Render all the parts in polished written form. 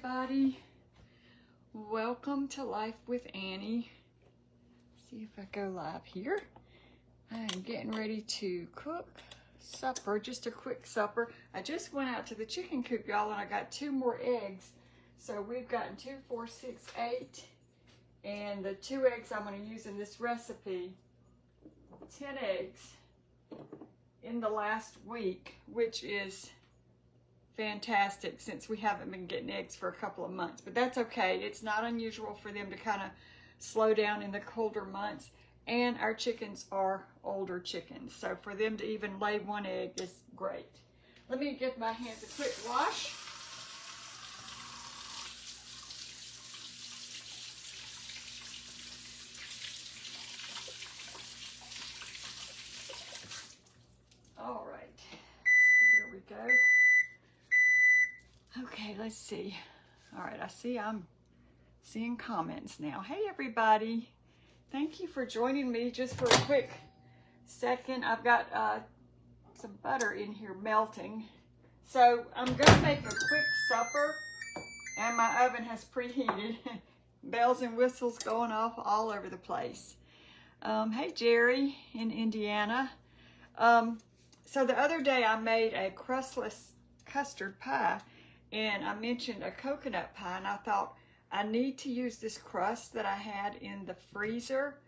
everybody. Welcome to Life with Annie. See if I go live here. I am getting ready to cook supper, just a quick supper. I just went out to the chicken coop, y'all, and I got 2 more eggs. So we've gotten 2, 4, 6, 8. And the 2 eggs I'm going to use in this recipe, 10 eggs in the last week, which is fantastic since we haven't been getting eggs for a couple of months. But that's okay. It's not unusual for them to kind of slow down in the colder months. And our chickens are older chickens, so for them to even lay 1 egg is great. Let me give my hands a quick wash. All right, so here we go. Okay, let's see. All right, I see I'm seeing comments now. Hey, everybody. Thank you for joining me just for a quick second. I've got some butter in here melting. So I'm going to make a quick supper, and my oven has preheated. Bells and whistles going off all over the place. Hey, Jerry in Indiana. So the other day I made a crustless custard pie, and I mentioned a coconut pie, and I thought I need to use this crust that I had in the freezer.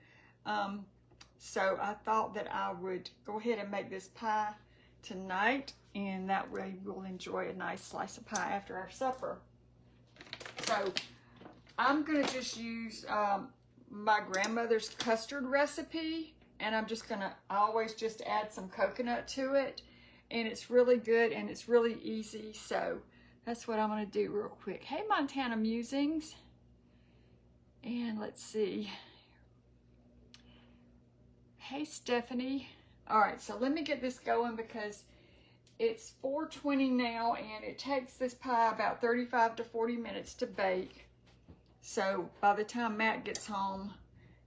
So I thought that I would go ahead and make this pie tonight, and that way we'll enjoy a nice slice of pie after our supper. So I'm gonna just use my grandmother's custard recipe, and I'm just gonna always just add some coconut to it, and it's really good and it's really easy. So that's what I'm gonna do real quick. Hey, Montana Musings. And let's see. Hey, Stephanie. All right, so let me get this going because it's 4:20 now, and it takes this pie about 35 to 40 minutes to bake. So by the time Matt gets home,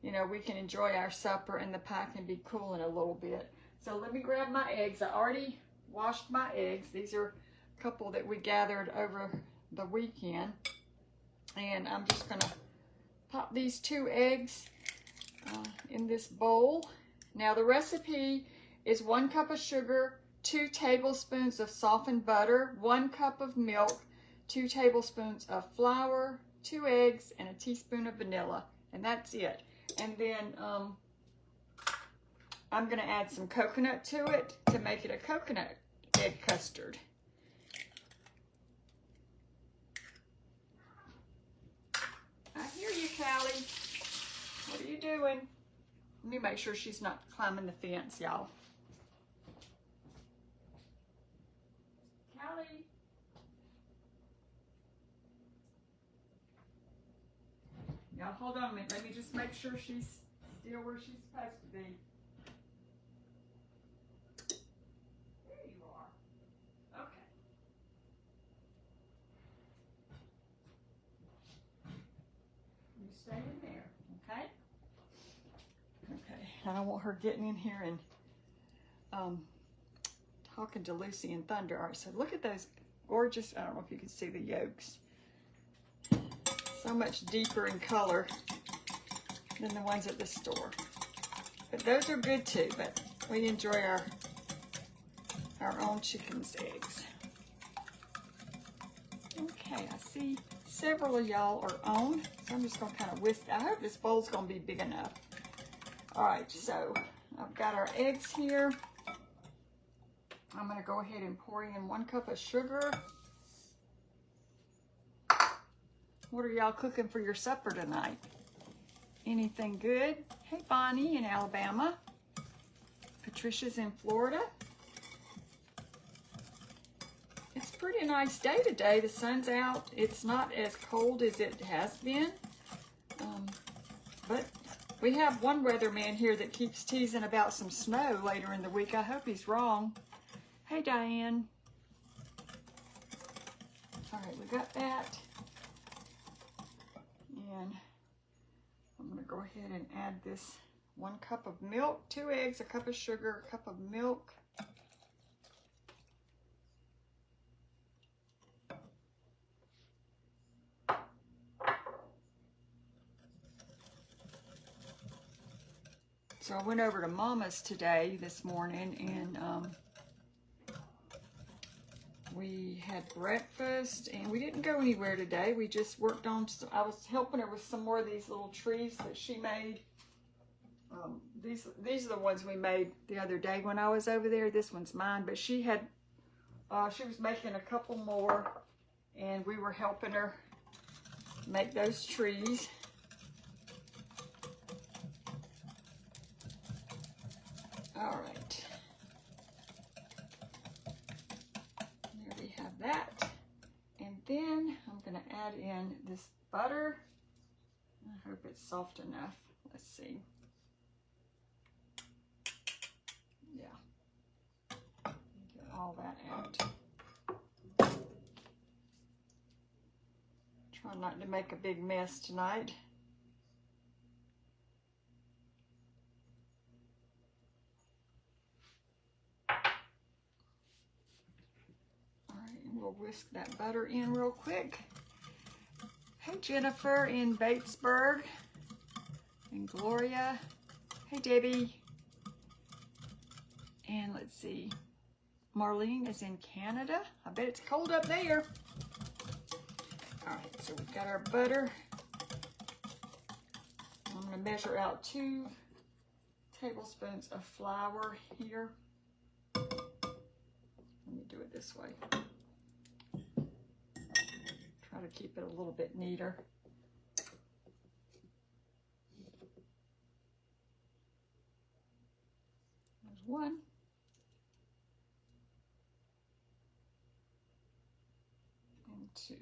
you know, we can enjoy our supper and the pie can be cooling a little bit. So let me grab my eggs. I already washed my eggs. These are a couple that we gathered over the weekend. And I'm just gonna pop these 2 eggs in this bowl. Now the recipe is 1 cup of sugar, 2 tablespoons of softened butter, 1 cup of milk, 2 tablespoons of flour, 2 eggs, and a teaspoon of vanilla. And that's it. And then I'm gonna add some coconut to it to make it a coconut egg custard. I hear you, Callie. What are you doing? Let me make sure she's not climbing the fence, y'all. Callie. Y'all, hold on a minute. Let me just make sure she's still where she's supposed to be. There you are. Okay. You stay in there, okay? Okay. I don't want her getting in here and talking to Lucy and Thunder. All right, so look at those gorgeous, I don't know if you can see the yolks. So much deeper in color than the ones at the store. But those are good too, but we enjoy our own chicken's eggs. Okay, I see several of y'all are on, so I'm just gonna kind of whisk. I hope this bowl's gonna be big enough. All right, so I've got our eggs here. I'm gonna go ahead and pour in 1 cup of sugar. What are y'all cooking for your supper tonight? Anything good? Hey, Bonnie in Alabama. Patricia's in Florida. It's a pretty nice day today. The sun's out. It's not as cold as it has been. But we have one weatherman here that keeps teasing about some snow later in the week. I hope he's wrong. Hey, Diane. All right, we got that. And I'm going to go ahead and add this 1 cup of milk, 2 eggs, a cup of sugar, a cup of milk. So I went over to Mama's this morning, and we had breakfast, and we didn't go anywhere today. We just worked on, I was helping her with some more of these little trees that she made. These are the ones we made the other day when I was over there. This one's mine, but she was making a couple more, and we were helping her make those trees. All right. There we have that. And then I'm going to add in this butter. I hope it's soft enough. Let's see. Yeah. Get all that out. Try not to make a big mess tonight. We'll whisk that butter in real quick. Hey Jennifer in Batesburg, and Gloria. Hey Debbie. And let's see, Marlene is in Canada. I bet it's cold up there. All right, so we've got our butter. I'm going to measure out 2 tablespoons of flour here. Let me do it this way. Try to keep it a little bit neater. There's 1. And 2.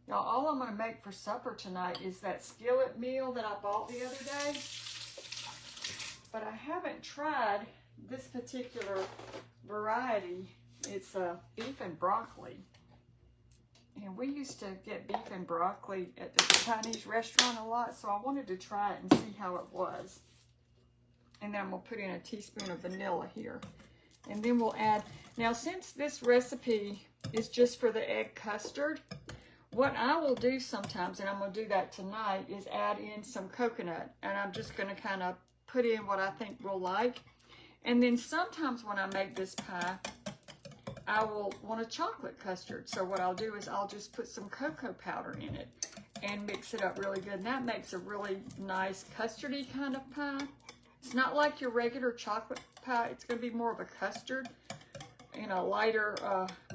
Now, all I'm going to make for supper tonight is that skillet meal that I bought the other day. But I haven't tried this particular variety. It's beef and broccoli. And we used to get beef and broccoli at the Chinese restaurant a lot, so I wanted to try it and see how it was. And then I'm going to put in a teaspoon of vanilla here. And then we'll add, now since this recipe is just for the egg custard, what I will do sometimes, and I'm going to do that tonight, is add in some coconut. And I'm just going to kind of put in what I think we'll like. And then sometimes when I make this pie, I will want a chocolate custard. So what I'll do is I'll just put some cocoa powder in it and mix it up really good. And that makes a really nice custardy kind of pie. It's not like your regular chocolate pie. It's going to be more of a custard in a lighter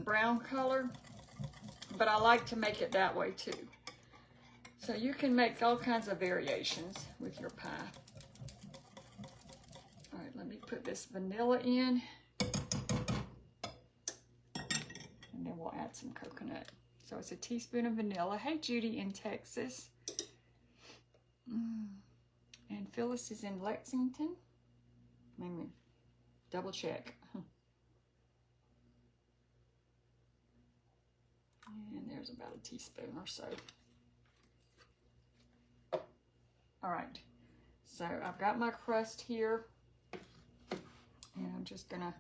brown color. But I like to make it that way too. So you can make all kinds of variations with your pie. All right, let me put this vanilla in. And then we'll add some coconut. So it's a teaspoon of vanilla. Hey, Judy in Texas. And Phyllis is in Lexington. Let me double check. And there's about a teaspoon or so. All right. So I've got my crust here. And I'm just going to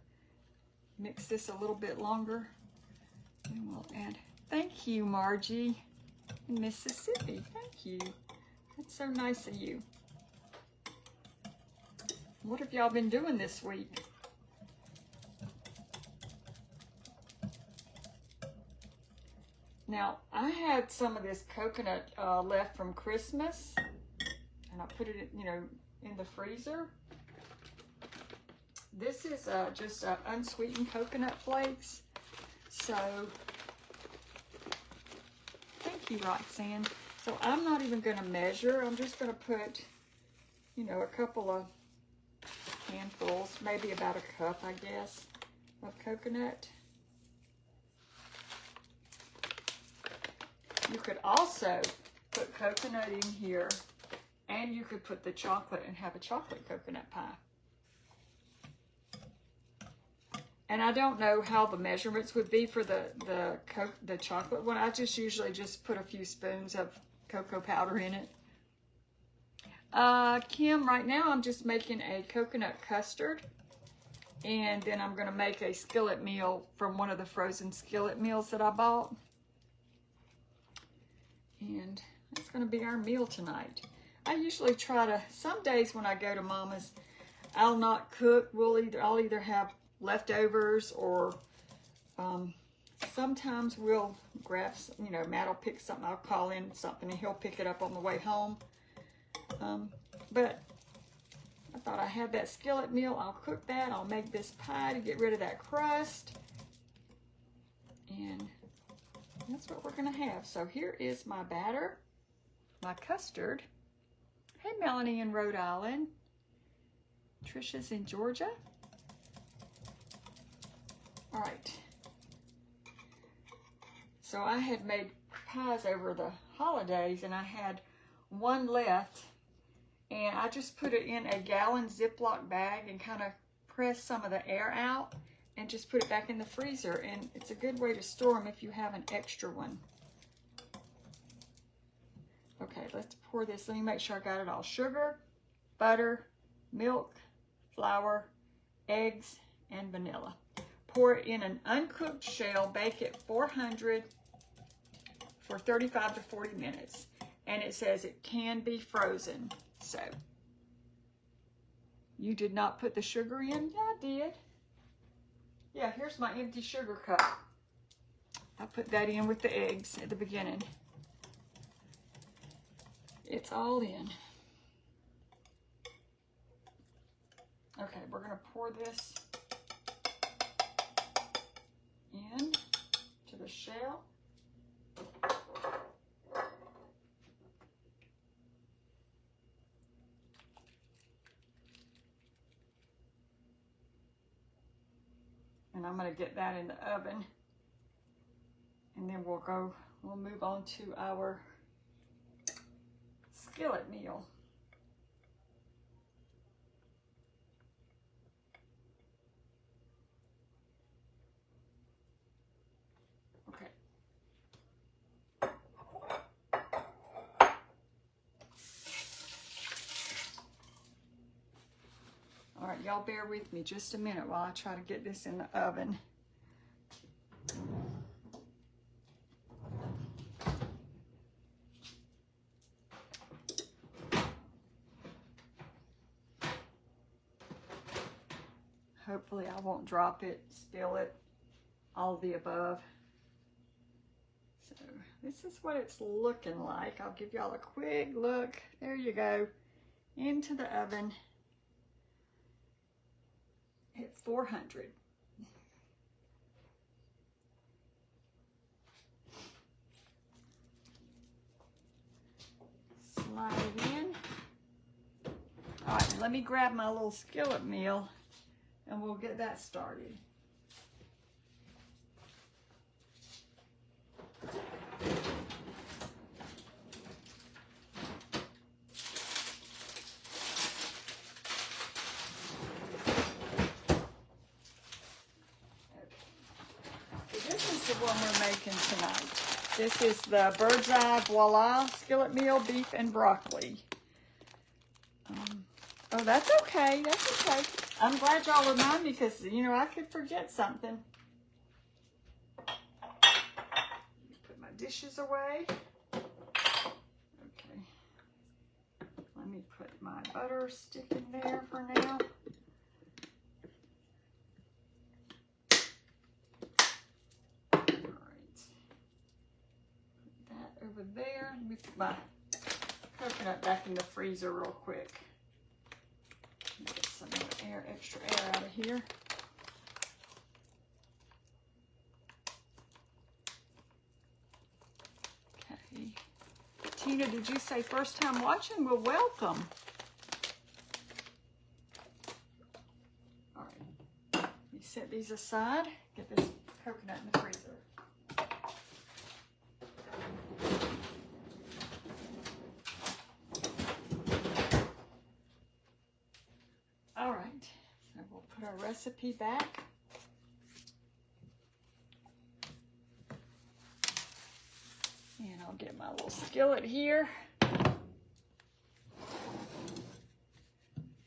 mix this a little bit longer. And we'll add, thank you, Margie in Mississippi. Thank you. That's so nice of you. What have y'all been doing this week? Now, I had some of this coconut left from Christmas, and I put it, in the freezer. This is just unsweetened coconut flakes. So, thank you, Roxanne. So I'm not even going to measure. I'm just going to put, a couple of handfuls, maybe about a cup, I guess, of coconut. You could also put coconut in here, and you could put the chocolate and have a chocolate coconut pie. And I don't know how the measurements would be for the chocolate one. I just usually just put a few spoons of cocoa powder in it. Kim, right now I'm just making a coconut custard. And then I'm going to make a skillet meal from one of the frozen skillet meals that I bought. And that's going to be our meal tonight. I usually try to, some days when I go to Mama's, I'll not cook. I'll either have leftovers or sometimes we'll grab, you know, Matt will pick something. I'll call in something and he'll pick it up on the way home. But I thought I had that skillet meal. I'll cook that. I'll make this pie to get rid of that crust. And that's what we're going to have. So here is my batter, my custard. Hey, Melanie in Rhode Island. Trisha's in Georgia. All right. So I had made pies over the holidays and I had one left. And I just put it in a gallon Ziploc bag and kind of pressed some of the air out and just put it back in the freezer. And it's a good way to store them if you have an extra one. Okay, let's pour this. Let me make sure I got it all. Sugar, butter, milk, flour, eggs, and vanilla. Pour it in an uncooked shell. Bake at 400 for 35 to 40 minutes. And it says it can be frozen. So, you did not put the sugar in? Yeah, I did. Yeah, here's my empty sugar cup. I put that in with the eggs at the beginning. It's all in. Okay, we're going to pour this in to the shell. And I'm going to get that in the oven. And then we'll move on to our skillet meal. Okay. All right, y'all bear with me just a minute while I try to get this in the oven. Hopefully I won't drop it, spill it, all of the above. So this is what it's looking like. I'll give y'all a quick look. There you go. Into the oven at 400. Slide it in. All right, let me grab my little skillet meal and we'll get that started. The one we're making tonight. This is the Bird's Eye Voila skillet meal, beef and broccoli. Oh, that's okay. That's okay. I'm glad y'all remind me because, you know, I could forget something. Put my dishes away. Okay. Let me put my butter stick in there for now. Over there. Let me put my coconut back in the freezer real quick. Get some extra air out of here. Okay. Tina, did you say first time watching? Well, welcome. All right. Let me set these aside. Get this coconut in the freezer. All right, so we'll put our recipe back. And I'll get my little skillet here. All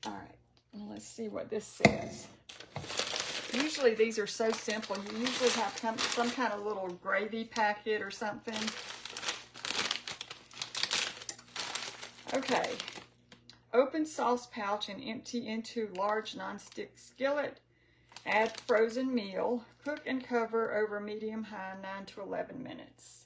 right, well, let's see what this says. Usually these are so simple. You usually have some kind of little gravy packet or something. Okay. Open sauce pouch and empty into large nonstick skillet. Add frozen meal. Cook and cover over medium-high 9 to 11 minutes.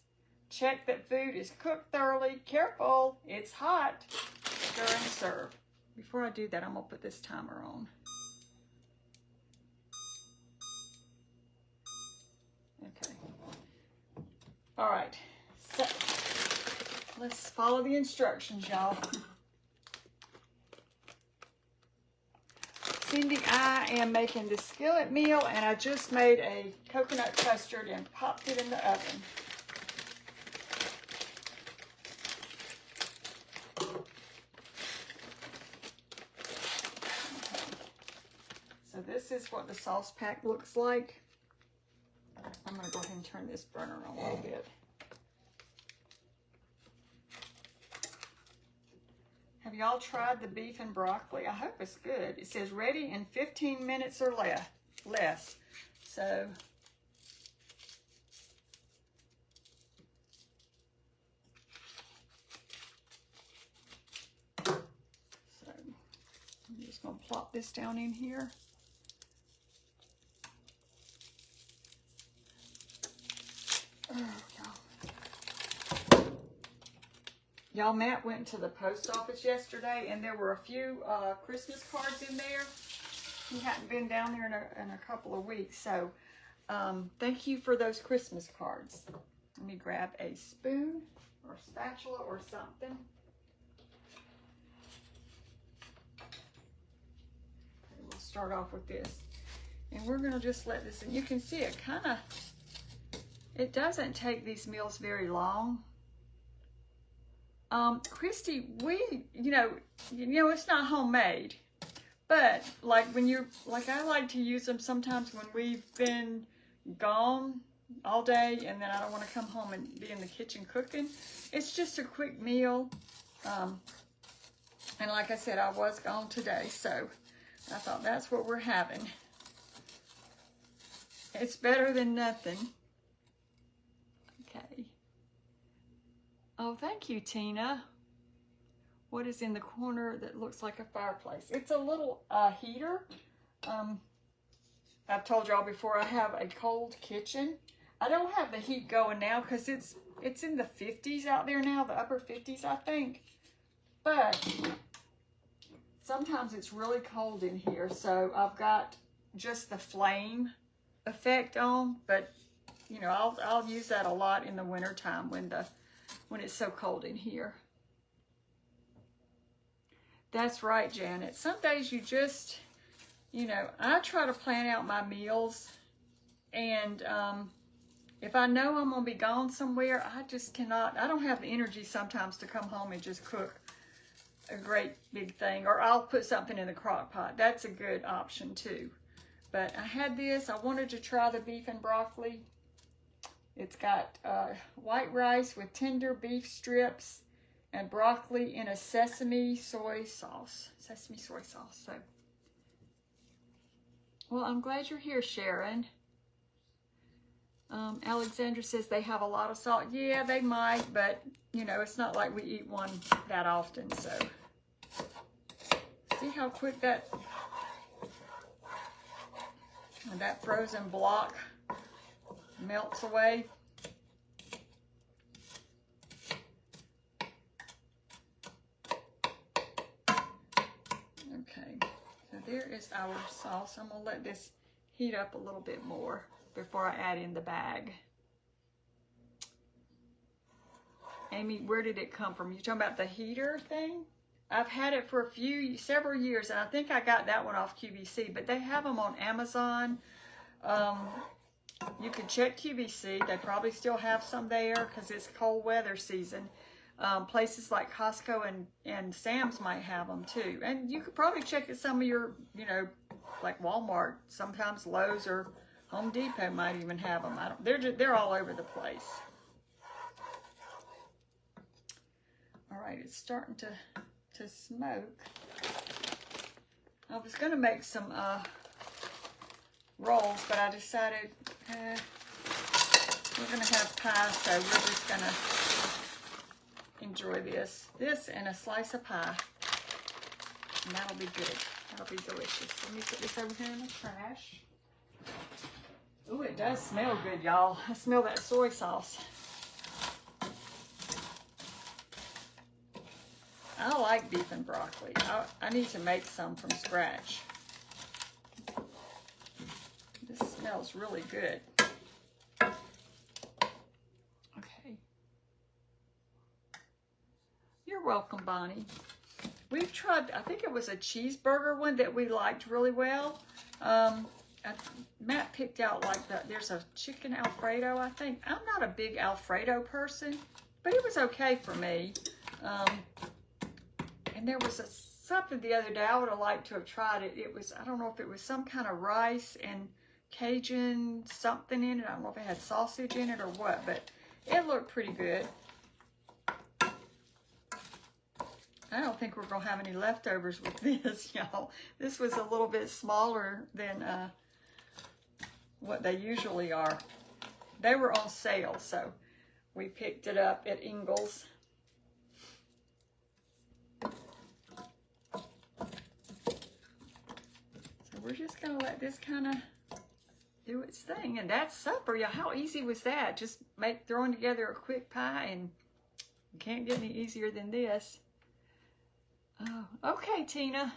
Check that food is cooked thoroughly. Careful, it's hot. Stir and serve. Before I do that, I'm going to put this timer on. Okay. All right. So, let's follow the instructions, y'all. Cindy, I am making the skillet meal, and I just made a coconut custard and popped it in the oven. So this is what the sauce pack looks like. I'm going to go ahead and turn this burner on a little bit. Have y'all tried the beef and broccoli? I hope it's good. It says ready in 15 minutes or less. So, I'm just going to plop this down in here. Y'all, Matt went to the post office yesterday, and there were a few Christmas cards in there. He hadn't been down there in a couple of weeks, so thank you for those Christmas cards. Let me grab a spoon or spatula or something. Okay, we'll start off with this. And we're going to just let this, and you can see it kind of, it doesn't take these meals very long. Christy, you know, it's not homemade, but like when you're, like I like to use them sometimes when we've been gone all day and then I don't want to come home and be in the kitchen cooking. It's just a quick meal. And like I said, I was gone today, so I thought that's what we're having. It's better than nothing. Okay. Oh, thank you, Tina. What is in the corner that looks like a fireplace? It's a little heater. I've told y'all before, I have a cold kitchen. I don't have the heat going now because it's in the 50s out there now, the upper 50s, I think. But sometimes it's really cold in here, so I've got just the flame effect on. But you know, I'll use that a lot in the winter time when it's so cold in here. That's right, Janet. Some days you just, you know, I try to plan out my meals, and if I know I'm going to be gone somewhere, I just cannot, I don't have the energy sometimes to come home and just cook a great big thing, or I'll put something in the crock pot. That's a good option too. But I had this, I wanted to try the beef and broccoli. It's got white rice with tender beef strips and broccoli in a sesame soy sauce. So, well, I'm glad you're here, Sharon. Alexandra says they have a lot of salt. Yeah, they might, but you know, it's not like we eat one that often. So, see how quick that frozen block melts away. Okay, so there is our sauce. I'm gonna let this heat up a little bit more before I add in the bag. Amy, where did it come from? You talking about the heater thing? I've had it for several years, and I think I got that one off QVC, but they have them on Amazon. You can check QVC. They probably still have some there because it's cold weather season. Places like Costco and Sam's might have them too. And you could probably check at some of your, you know, like Walmart. Sometimes Lowe's or Home Depot might even have them. They're all over the place. All right, it's starting to smoke. I was going to make some rolls, but I decided we're going to have pie, so we're just going to enjoy this. This and a slice of pie. And that'll be good. That'll be delicious. Let me put this over here in the trash. Ooh, it does smell good, y'all. I smell that soy sauce. I like beef and broccoli. I need to make some from scratch. This smells really good. Okay. You're welcome, Bonnie. We've tried, I think it was a cheeseburger one that we liked really well. Matt picked out like there's a chicken Alfredo, I think. I'm not a big Alfredo person, but it was okay for me. And there was something the other day I would have liked to have tried it. It was, I don't know if it was some kind of rice and Cajun something in it. I don't know if it had sausage in it or what, but it looked pretty good. I don't think we're going to have any leftovers with this, y'all. This was a little bit smaller than what they usually are. They were on sale, so we picked it up at Ingles. So we're just going to let this kind of do its thing. And that's supper, y'all. How easy was that? Just throwing together a quick pie, and you can't get any easier than this. Oh, okay, Tina.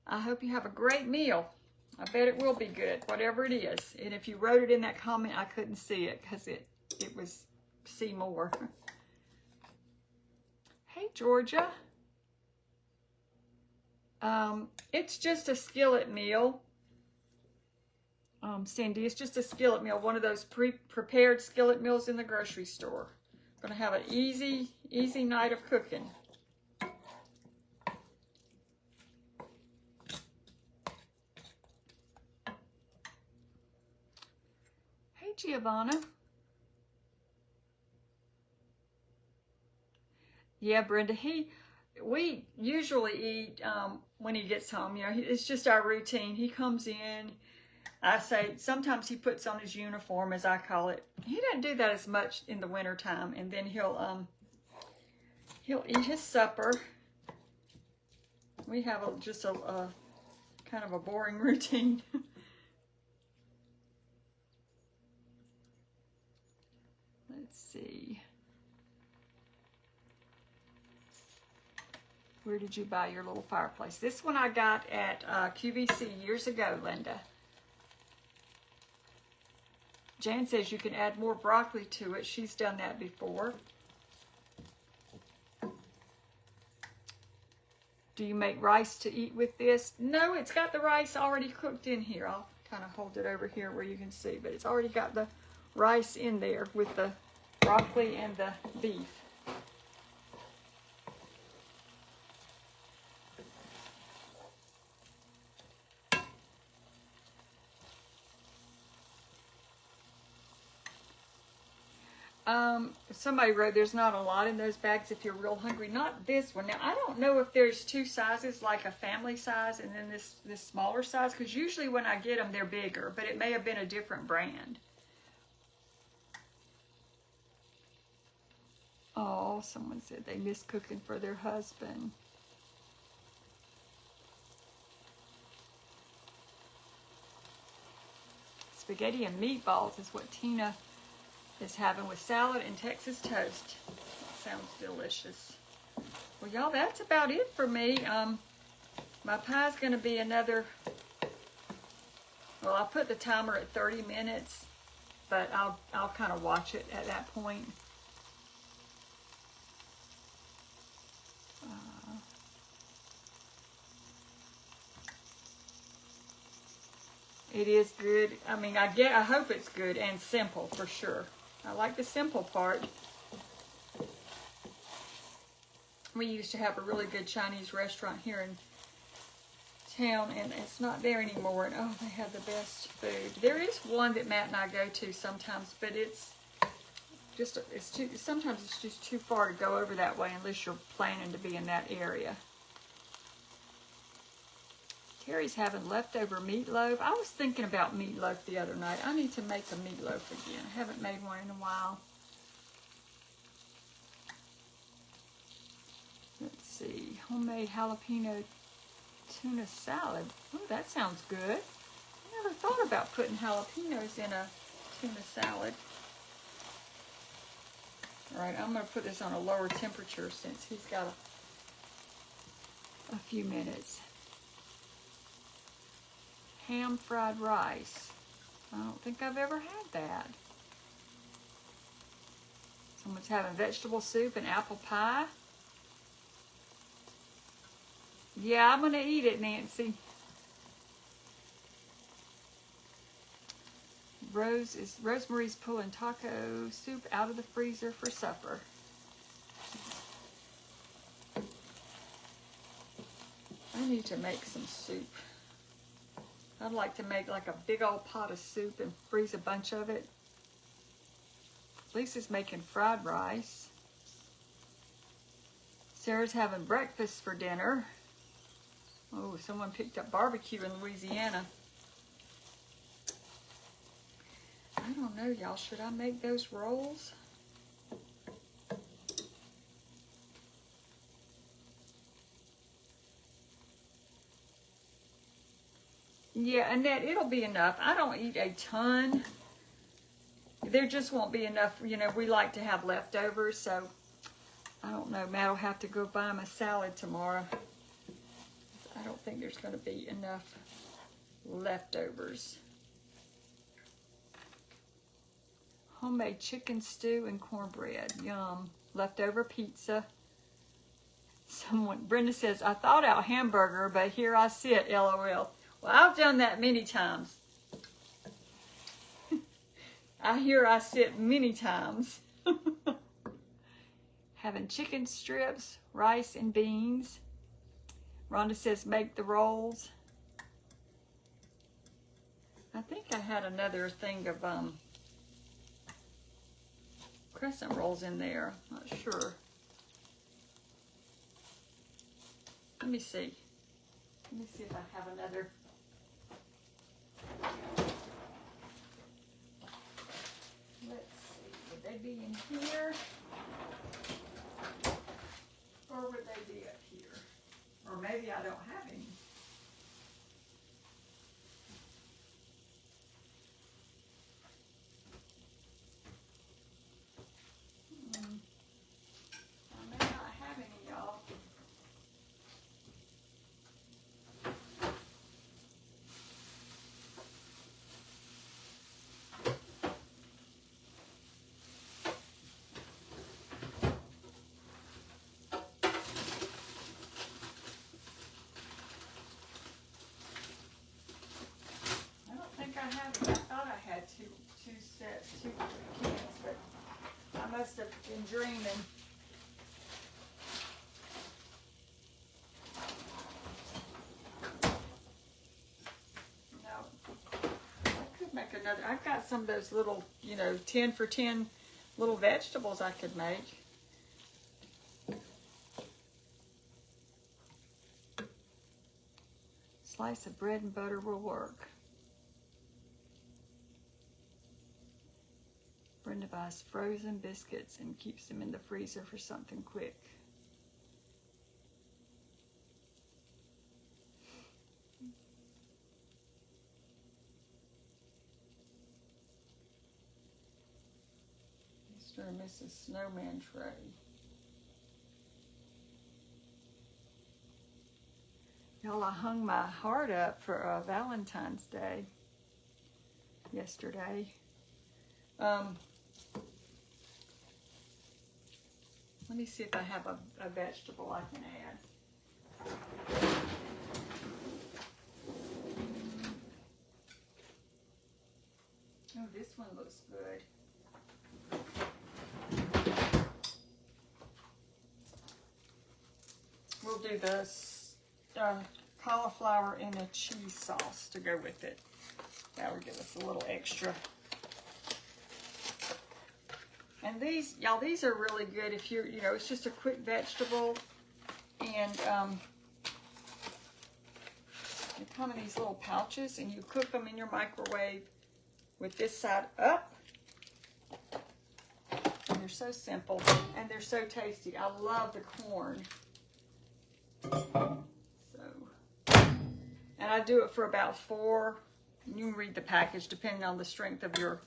I hope you have a great meal. I bet it will be good, whatever it is. And if you wrote it in that comment, I couldn't see it because it was see more. Hey, Georgia. It's just a skillet meal. Cindy, it's just a skillet meal, one of those pre-prepared skillet meals in the grocery store. Gonna have an easy night of cooking. Hey, Giovanna. Yeah, Brenda, we usually eat when he gets home. You know, it's just our routine. He comes in. I say, sometimes he puts on his uniform, as I call it. He doesn't do that as much in the winter time. And then he'll eat his supper. We have just a kind of a boring routine. Let's see. Where did you buy your little fireplace? This one I got at QVC years ago, Linda. Jan says you can add more broccoli to it. She's done that before. Do you make rice to eat with this? No, it's got the rice already cooked in here. I'll kind of hold it over here where you can see, but it's already got the rice in there with the broccoli and the beef. Somebody wrote there's not a lot in those bags if you're real hungry. Not this one. Now, I don't know if there's two sizes, like a family size and then this smaller size, because usually when I get them, they're bigger, but it may have been a different brand. Oh, someone said they miss cooking for their husband. Spaghetti and meatballs is what Tina is having with salad and Texas toast. That sounds delicious. Well, y'all, that's about it for me. My pie's going to be another, well, I'll put the timer at 30 minutes, but I'll kind of watch it at that point. It is good. I mean, I hope it's good and simple for sure. I like the simple part. We used to have a really good Chinese restaurant here in town, and it's not there anymore. And oh, they have the best food. There is one that Matt and I go to sometimes, but sometimes it's just too far to go over that way unless you're planning to be in that area. Terry's having leftover meatloaf. I was thinking about meatloaf the other night. I need to make a meatloaf again. I haven't made one in a while. Let's see. Homemade jalapeno tuna salad. Oh, that sounds good. I never thought about putting jalapenos in a tuna salad. All right, I'm going to put this on a lower temperature since he's got a few minutes. Ham fried rice. I don't think I've ever had that. Someone's having vegetable soup and apple pie. Yeah, I'm going to eat it, Nancy. Rosemary's pulling taco soup out of the freezer for supper. I need to make some soup. I'd like to make like a big old pot of soup and freeze a bunch of it. Lisa's making fried rice. Sarah's having breakfast for dinner. Oh, someone picked up barbecue in Louisiana. I don't know, y'all. Should I make those rolls? Yeah, Annette, it'll be enough. I don't eat a ton. There just won't be enough. You know, we like to have leftovers, so I don't know. Matt will have to go buy him a salad tomorrow. I don't think there's going to be enough leftovers. Homemade chicken stew and cornbread. Yum. Leftover pizza. Brenda says, I thought out hamburger, but here I sit, LOL. Well, I've done that many times. I sit many times. Having chicken strips, rice and beans. Rhonda says, make the rolls. I think I had another thing of crescent rolls in there. Not sure. Let me see. Let me see if I have another. Let's see. Would they be in here? Or would they be up here? Or maybe I don't have any. I may not have any, y'all. I have it. I thought I had two cans, but I must have been dreaming. No, I could make another. I've got some of those little, 10 for 10 little vegetables I could make. Slice of bread and butter will work. Brenda buys frozen biscuits and keeps them in the freezer for something quick. Mr. and Mrs. Snowman tray. Y'all, I hung my heart up for Valentine's Day yesterday. Let me see if I have a vegetable I can add. Oh, this one looks good. We'll do this cauliflower and a cheese sauce to go with it. That will give us a little extra. And these, y'all, these are really good if you're, it's just a quick vegetable. And They come in these little pouches, and you cook them in your microwave with this side up. And they're so simple, and they're so tasty. I love the corn. So, and I do it for about 4. You can read the package depending on the strength of your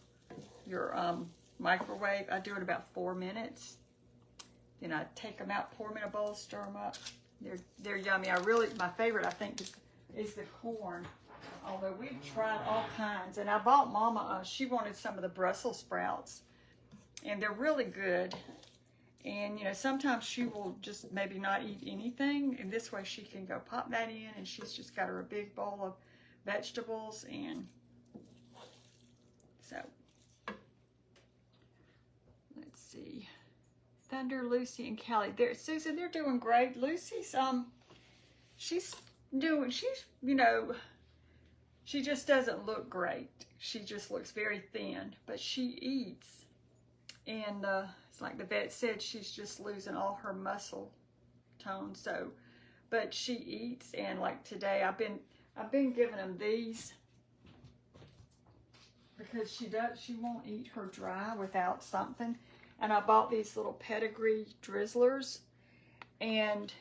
microwave. I do it about 4 minutes. Then I take them out, pour them in a bowl, stir them up. They're yummy. My favorite, I think, is the corn. Although we've tried all kinds. And I bought Mama, she wanted some of the Brussels sprouts. And they're really good. And, you know, sometimes she will just maybe not eat anything. And this way she can go pop that in. And she's just got her a big bowl of vegetables. And so, let's see. Thunder, Lucy, and Callie. Susan, they're doing great. Lucy's, she's, you know, she just doesn't look great. She just looks very thin, but she eats. And it's like the vet said, she's just losing all her muscle tone. So, but she eats, and like today, I've been giving them these because she won't eat her dry without something. And I bought these little pedigree drizzlers, and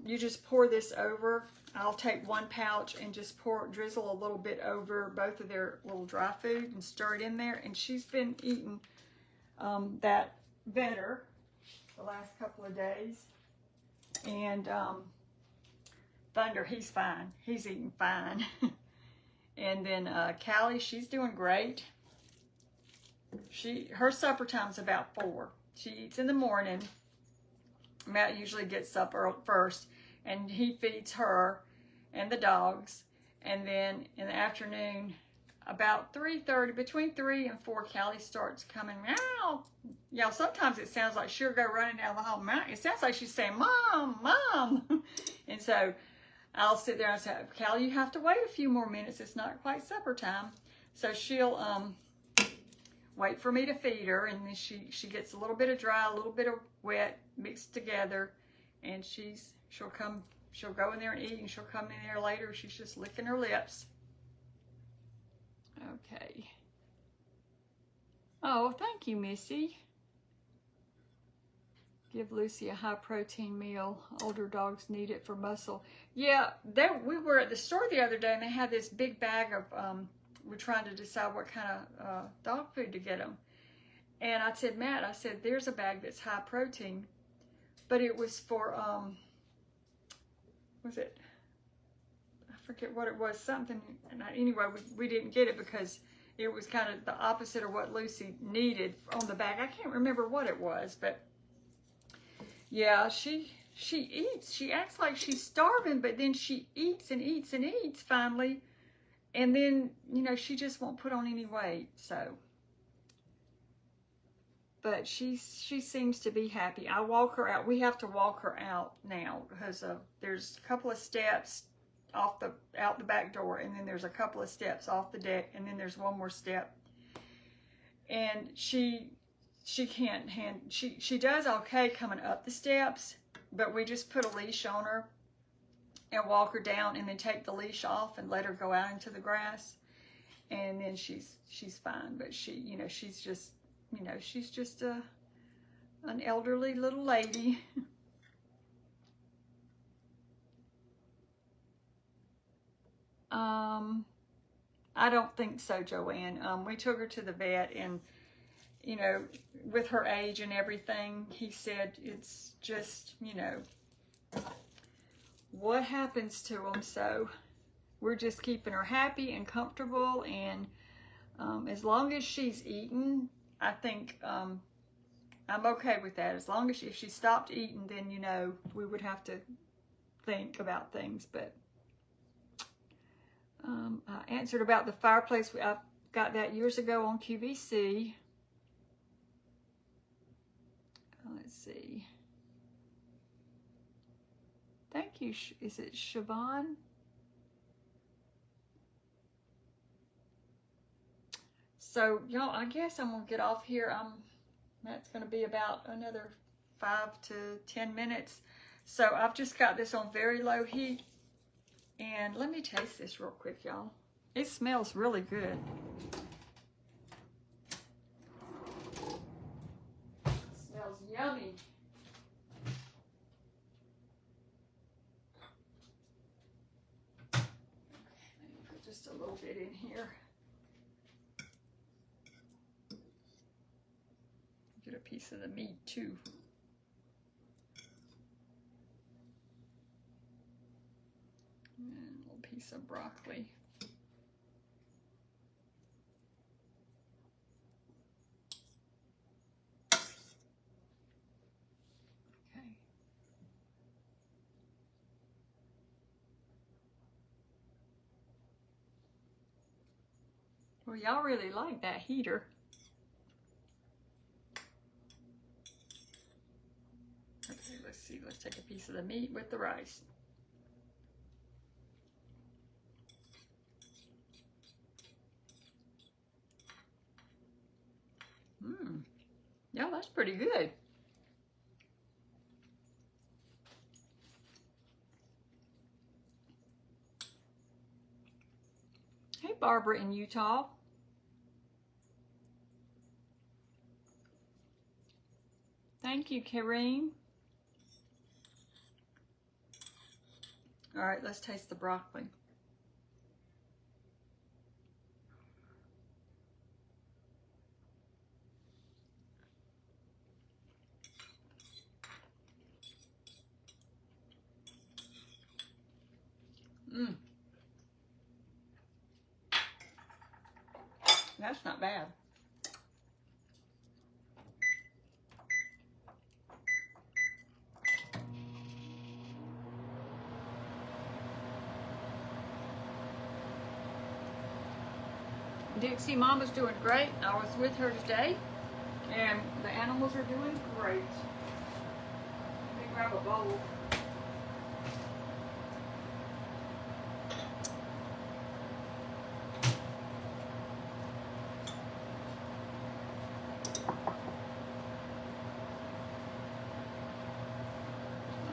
you just pour this over. I'll take one pouch and just drizzle a little bit over both of their little dry food and stir it in there. And she's been eating that better the last couple of days. And Thunder, he's fine. He's eating fine. And then Callie, she's doing great. Her supper time's about 4. She eats in the morning. Matt usually gets up first, and he feeds her and the dogs. And then in the afternoon, about 3:30, between 3 and 4, Callie starts coming, meow. Yeah, sometimes it sounds like she'll go running down the hall. Meow. It sounds like she's saying, Mom, Mom. And so I'll sit there and say, Callie, you have to wait a few more minutes. It's not quite supper time. So she'll wait for me to feed her, and then she gets a little bit of dry, a little bit of wet mixed together, and she'll go in there and eat, and she'll come in there later. She's just licking her lips. Okay. Oh, thank you, Missy. Give Lucy a high protein meal. Older dogs need it for muscle. Yeah, we were at the store the other day, and they had this big bag of we're trying to decide what kind of dog food to get them. And I said, Matt, there's a bag that's high protein, but it was for, was it? I forget what it was, something. And anyway, we didn't get it because it was kind of the opposite of what Lucy needed on the bag. I can't remember what it was, but yeah, she eats. She acts like she's starving, but then she eats and eats and eats finally. And then, you know, she just won't put on any weight, so. But she seems to be happy. I walk her out. We have to walk her out now because there's a couple of steps out the back door, and then there's a couple of steps off the deck, and then there's one more step. And she can't she does okay coming up the steps, but we just put a leash on her and walk her down, and then take the leash off and let her go out into the grass, and then she's fine. But she's just an elderly little lady. I don't think so, Joanne. We took her to the vet, and you know, with her age and everything, he said it's just, you know, what happens to them. So we're just keeping her happy and comfortable, and as long as she's eating, I think I'm okay with that. As long as if she stopped eating, then, you know, we would have to think about things. But I answered about the fireplace. I got that years ago on QVC. Let's see. Thank you. Is it Siobhan? So, y'all, I guess I'm going to get off here. That's going to be about another 5 to 10 minutes. So, I've just got this on very low heat. And let me taste this real quick, y'all. It smells really good. It smells yummy. Let me put just a little bit in here. Get a piece of the meat too. And a little piece of broccoli. Okay. Well, y'all really like that heater. Okay, let's see. Let's take a piece of the meat with the rice. Yeah, that's pretty good. Hey, Barbara in Utah. Thank you, Kareem. All right, let's taste the broccoli. That's not bad. Dixie Mama's doing great. I was with her today, and the animals are doing great. Let me grab a bowl.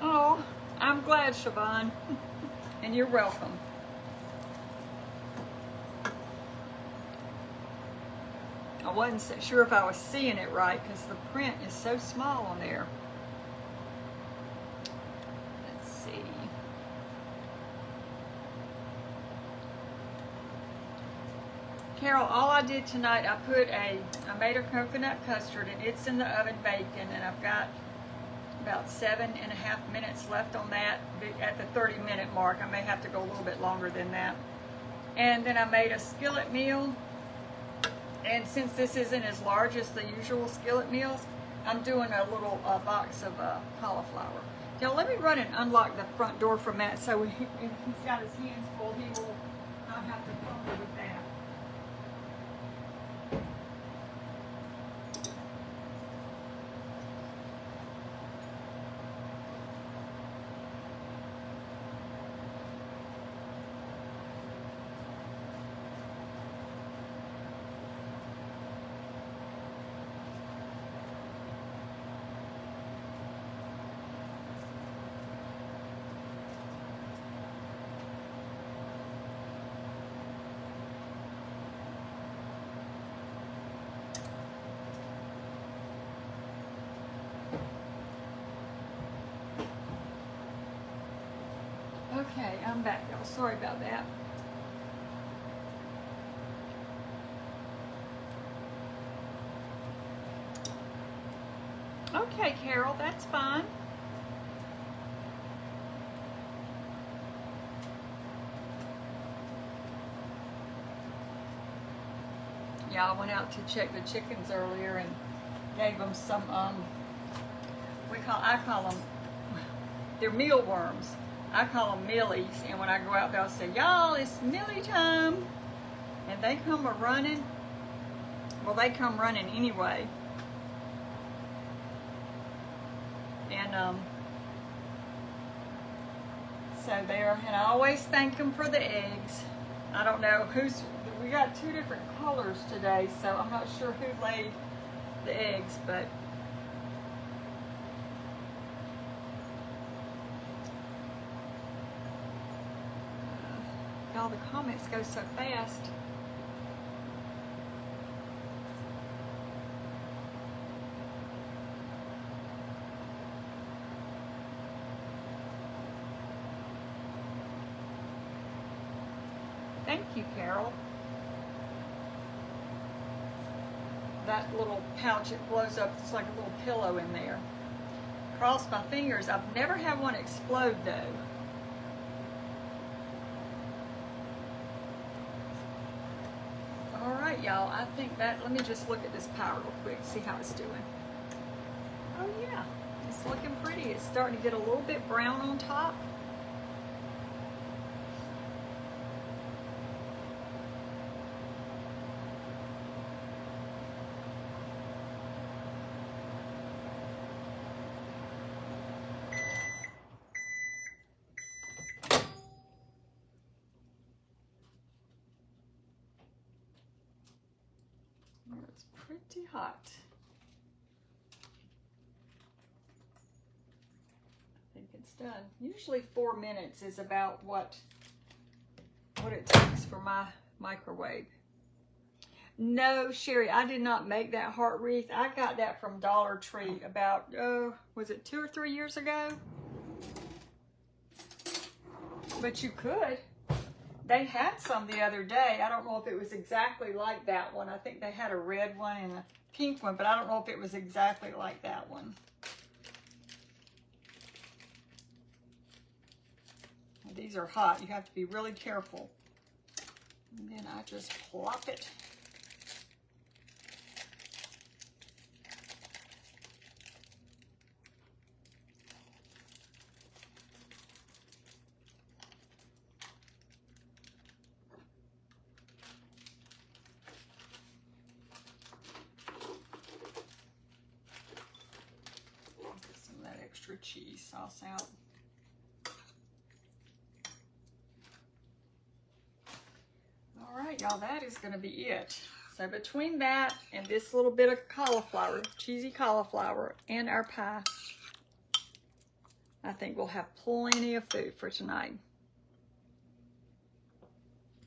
Oh, I'm glad, Siobhan, and you're welcome. I wasn't sure if I was seeing it right because the print is so small on there. Let's see. Carol, all I did tonight, I made a coconut custard, and it's in the oven baking, and I've got about 7.5 minutes left on that at the 30-minute mark. I may have to go a little bit longer than that. And then I made a skillet meal. And since this isn't as large as the usual skillet meals, I'm doing a little box of cauliflower. Now let me run and unlock the front door for Matt, so if he's got his hands full, he will not have to fumble with that. Okay, I'm back, y'all. Sorry about that. Okay, Carol, that's fine. Yeah, I went out to check the chickens earlier and gave them some, I call them, they're mealworms. I call them millies, and when I go out, they'll say, y'all, it's millie time. And they come running. Well, they come running anyway. And so there, and I always thank them for the eggs. I don't know we got 2 different colors today, so I'm not sure who laid the eggs, but All the comments go so fast. Thank you, Carol. That little pouch, it blows up. It's like a little pillow in there. Cross my fingers. I've never had one explode though. All right, y'all. I think that, let me just look at this pie real quick, see how it's doing. Oh yeah, it's looking pretty. It's starting to get a little bit brown on top. It's pretty hot. I think it's done. Usually 4 minutes is about what it takes for my microwave. No, Sherry, I did not make that heart wreath. I got that from Dollar Tree about, was it 2 or 3 years ago? But you could. They had some the other day. I don't know if it was exactly like that one. I think they had a red one and a pink one, but I don't know if it was exactly like that one. These are hot. You have to be really careful. And then I just plop it. Extra cheese sauce out. All right, y'all, that is going to be it. So between that and this little bit of cauliflower, cheesy cauliflower, and our pie, I think we'll have plenty of food for tonight.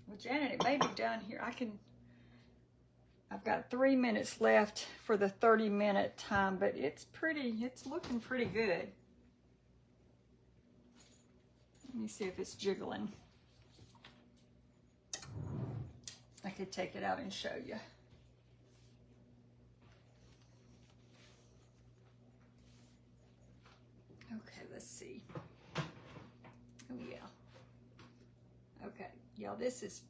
Well, Janet, it may be done here. I've got 3 minutes left for the 30-minute time, but it's looking pretty good. Let me see if it's jiggling. I could take it out and show you. Okay, let's see. Oh yeah. Okay, y'all, this is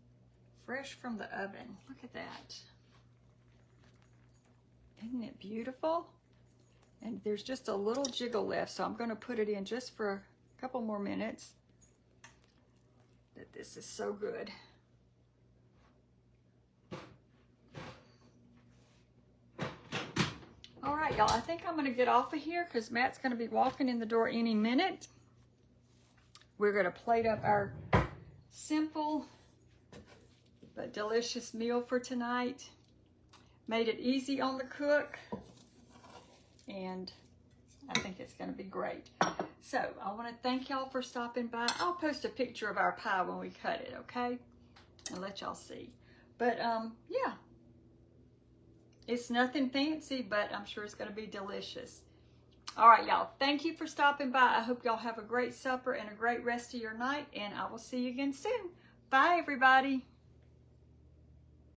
fresh from the oven. Look at that. Isn't it beautiful? And there's just a little jiggle left, so I'm going to put it in just for a couple more minutes. That this is so good. All right, y'all, I think I'm going to get off of here because Matt's going to be walking in the door any minute. We're going to plate up our simple but delicious meal for tonight. Made it easy on the cook, and I think it's going to be great. So I want to thank y'all for stopping by. I'll post a picture of our pie when we cut it, okay? And let y'all see. But yeah, it's nothing fancy, but I'm sure it's going to be delicious. All right, y'all, thank you for stopping by. I hope y'all have a great supper and a great rest of your night, and I will see you again soon. Bye, everybody.